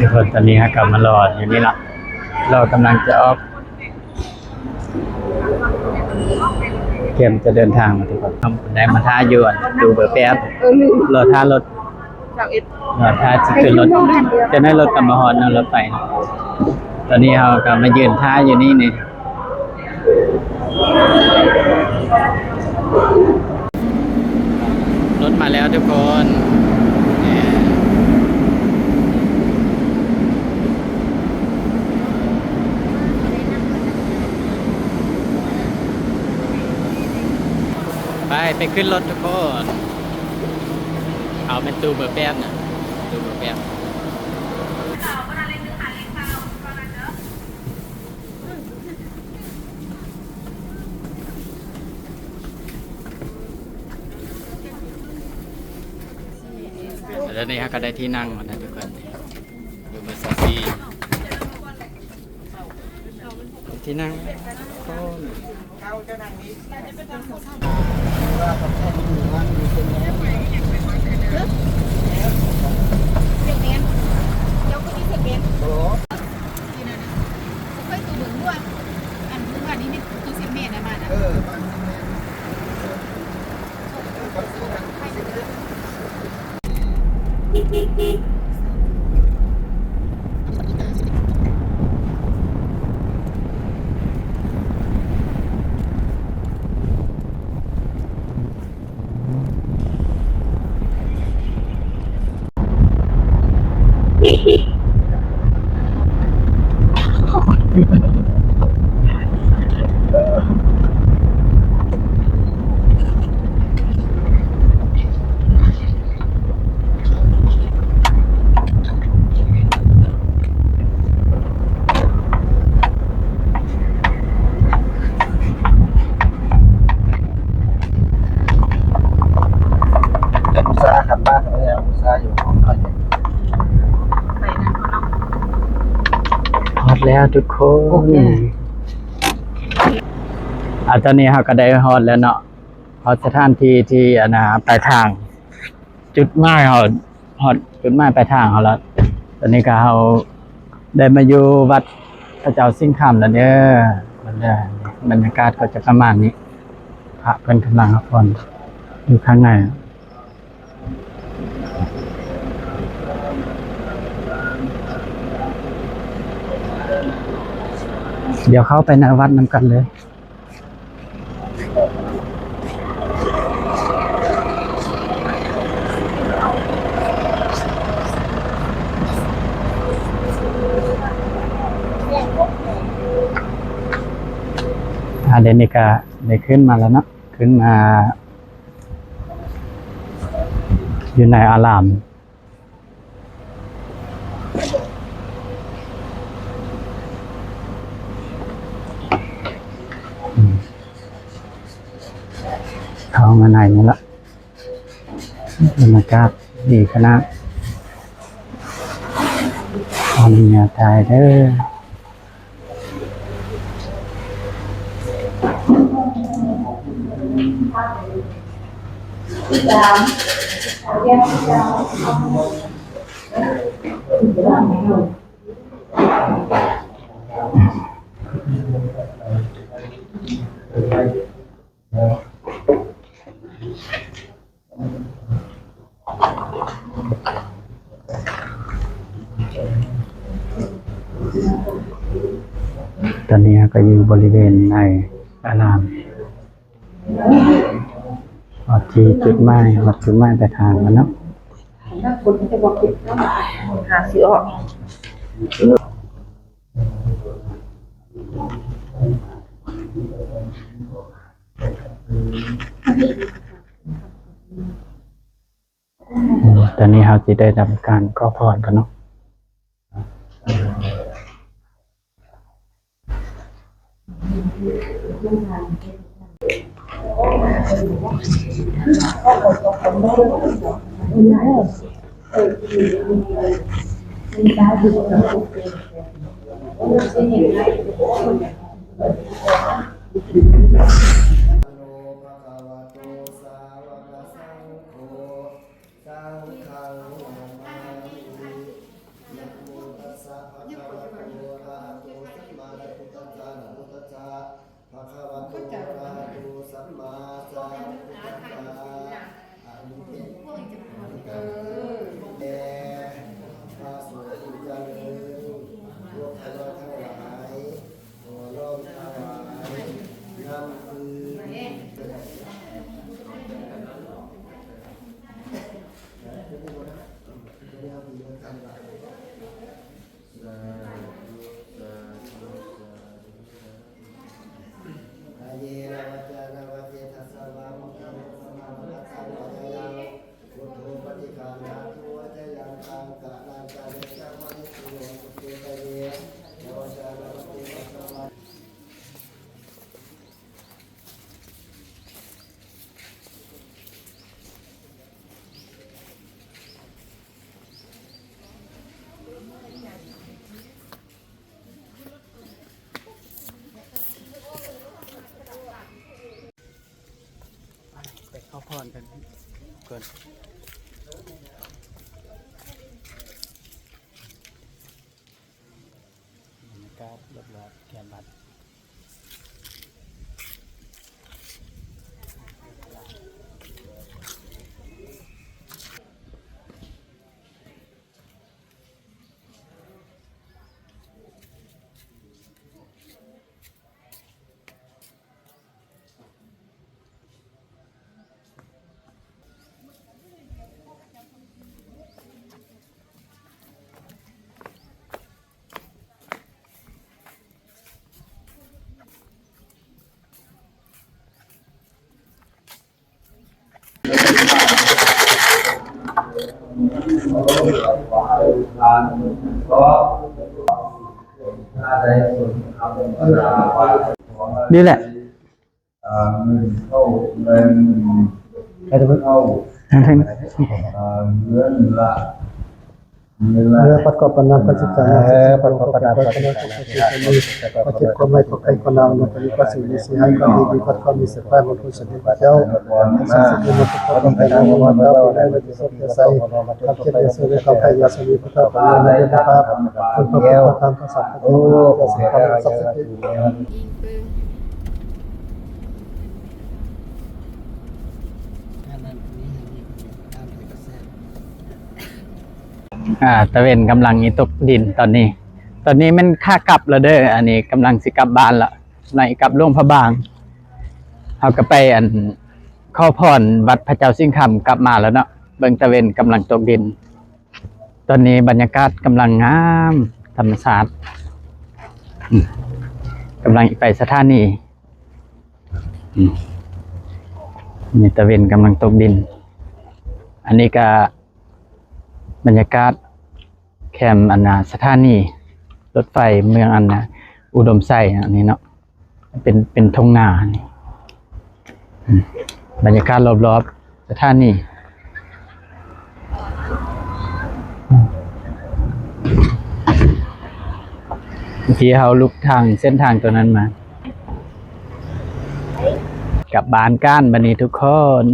ทุกคนตอนนี้กลับมารออยู่นี่ละเรากำลังจะออกเกมจะเดินทางมาทุกคนได้มาท่าอยู่ดูเบอร์แป๊บรอท่ารถรอท่าจะขึ้นรถจะได้รถกลับมาฮอนรถไปนะตอนนี้เรากำลังมายืนท่าอยู่นี่นี่รถมาแล้วทุกคนไปขึ้นรถทุกคนเอาเป็นตูเบอร์แป๊บนะตูเบอร์แป๊บแล้วนี่ก็ได้ที่นั่งมาแล้วทุกคนอยู่บนซาซีที่นั่งฮอตแล้วทุกคนตอนนี้เราก็ได้ฮอตแล้วเนาะฮอตสถานที่ที่ปลายทางจุดหมายเราฮอตจุดหมายปลายทางเขาแล้วตอนนี้ก็เราได้มาอยู่วัดพระเจ้าสิงห์คำแล้วเนี่ยบรรยากาศก็จะประมาณนี้พระเพิ่นกำลังพักผ่อนอยู่ข้างในเดี๋ยวเข้าไปในวัดนำกันเลยเดนิกาได้ขึ้นมาแล้วนะขึ้นมาอยู่ในอารามเข้ามาในนี่ละบรรยากาศดีขนาดตอนนี้ตายเด้อตอนนี้ก็อยู่บริเวณในอารามที่จุดหมายปลายทางแล้วเนาะคนจะบอกติดก็มาหาซื้อออกตอนนี้เราจะได้ทำการขอพรกันเนาะ เยนะวัจจานะวัจเจทัสสะวะมุขะมุขะมะมะละตังวะจายังพุทโธปฏิฆานาทุวัจยังตังกะนังกะเนจังมะนิสุโยสุเตตะเยนะวัจจานะวัจเจทัสสะวะไปเข้าพรกันก่อนบรรยากาศรอบๆแคมป์บัดนี่แหละเงินเข้าเงินเข้าเงินละประกอบปัญญาปัจจิตาประกอบปัญญาปัจจิตาปัจจิตก็ไม่ก็ใครก็นำนะที่ก็สิ่งนี้สิ่งให้ก็ดีก็ก็มีสัพพะมนุษย์ที่เจ้าสิ่งที่มันก็ต้องไปนำมาเราได้ไปที่สุดใส่ครับเจ้าสุดเขาไปยาสุริพุทธะปัญญาในนะครับคุณพระพุทธธรรมพระสังฆโอ้สิ่งที่ศักดิ์สิทธิ์ตะเวนกำลังอีตกดินตอนนี้มันค่ากลับแล้วเด้ออันนี้กำลังสิกลับบ้านละในกลับหลวงพระบางเอาก็ไปเข้าพรวัดพระเจ้าสิงห์คำกลับมาแล้วเนาะเบิ่งตะเวนกำลังตกดิน ตอนนี้บรรยากาศกำลังงามธรรมชาติกำลังไปสถานีนี่ตะเวนกำลังตกดิน อันนี้ก็บรรยากาศแคมป์สถานีรถไฟเมืองอุดมไซอันนี้เนาะเป็นทุ่งนานี่บรรยากาศรอบๆสถานีเมื่อกี้เขาลุกทางเส้นทางตัวนั้นมากลับบ้านก้านบันนี้ทุกคน